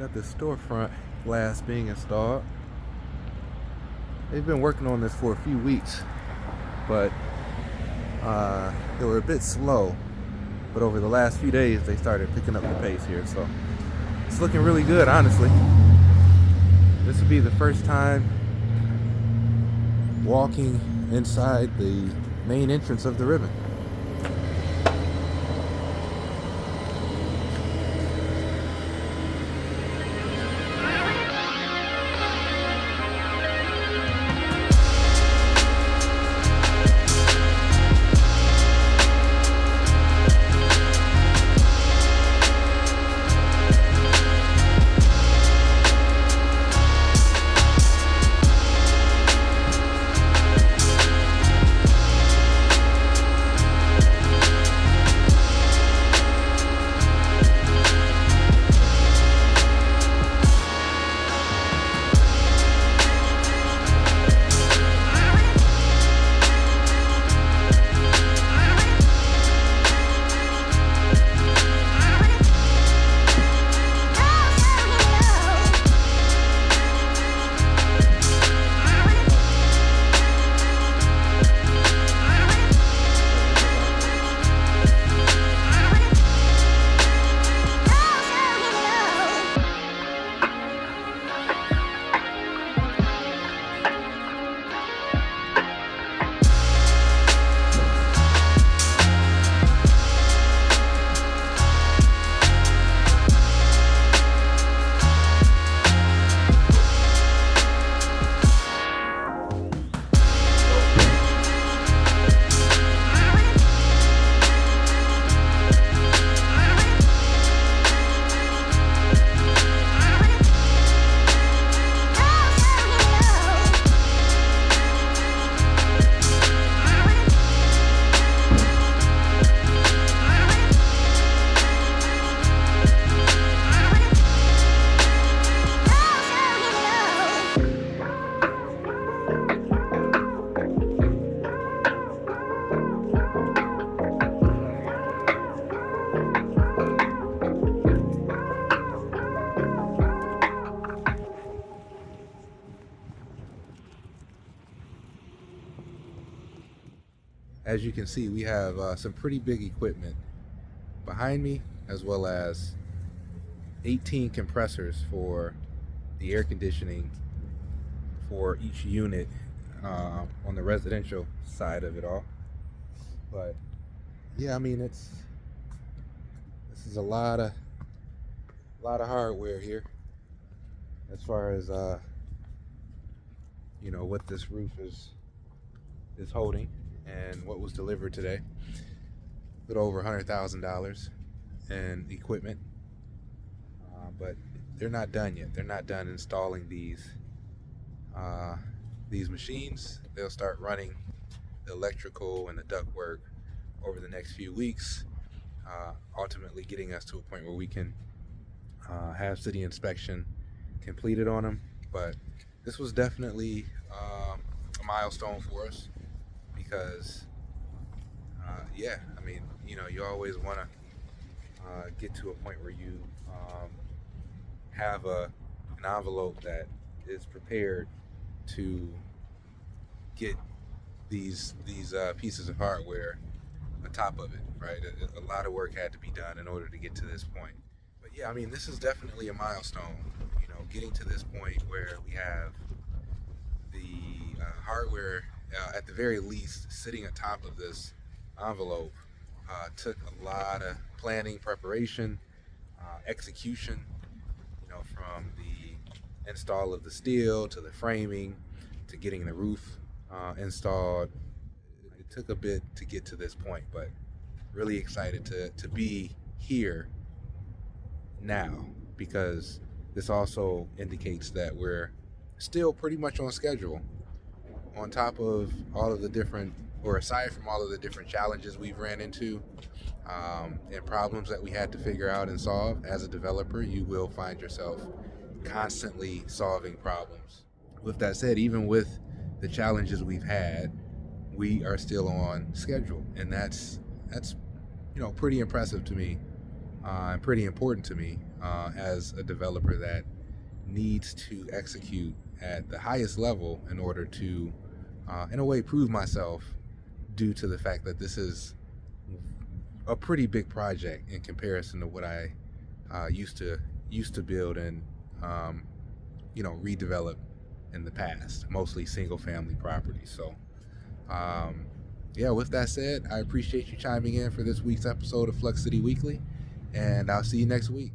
got the storefront glass being installed. They've been working on this for a few weeks, but they were a bit slow. But over the last few days, they started picking up the pace here, so it's looking really good, honestly. This will be the first time walking inside the main entrance of the ribbon. As you can see, we have some pretty big equipment behind me, as well as 18 compressors for the air conditioning for each unit on the residential side of it all. But yeah, I mean, this is a lot of hardware here as far as what this roof is holding. And what was delivered today, a little over $100,000 in equipment, but they're not done yet. They're not done installing these machines. They'll start running the electrical and the ductwork over the next few weeks, ultimately getting us to a point where we can have city inspection completed on them. But this was definitely a milestone for us. Because, you always want to get to a point where you have an envelope that is prepared to get these pieces of hardware on top of it, right? A lot of work had to be done in order to get to this point. But yeah, I mean, this is definitely a milestone, getting to this point where we have the hardware at the very least sitting atop of this envelope. Took a lot of planning, preparation, execution, from the install of the steel to the framing to getting the roof installed. It took a bit to get to this point, but really excited to be here now, because this also indicates that we're still pretty much on schedule, on top of all of the different, or aside from all of the different challenges we've ran into and problems that we had to figure out and solve. As a developer, you will find yourself constantly solving problems. With that said, even with the challenges we've had, we are still on schedule, and that's pretty impressive to me and pretty important to me as a developer that needs to execute at the highest level in order to, in a way, prove myself, due to the fact that this is a pretty big project in comparison to what I used to build and redevelop in the past, mostly single family properties. So with that said, I appreciate you chiming in for this week's episode of Flux City Weekly, and I'll see you next week.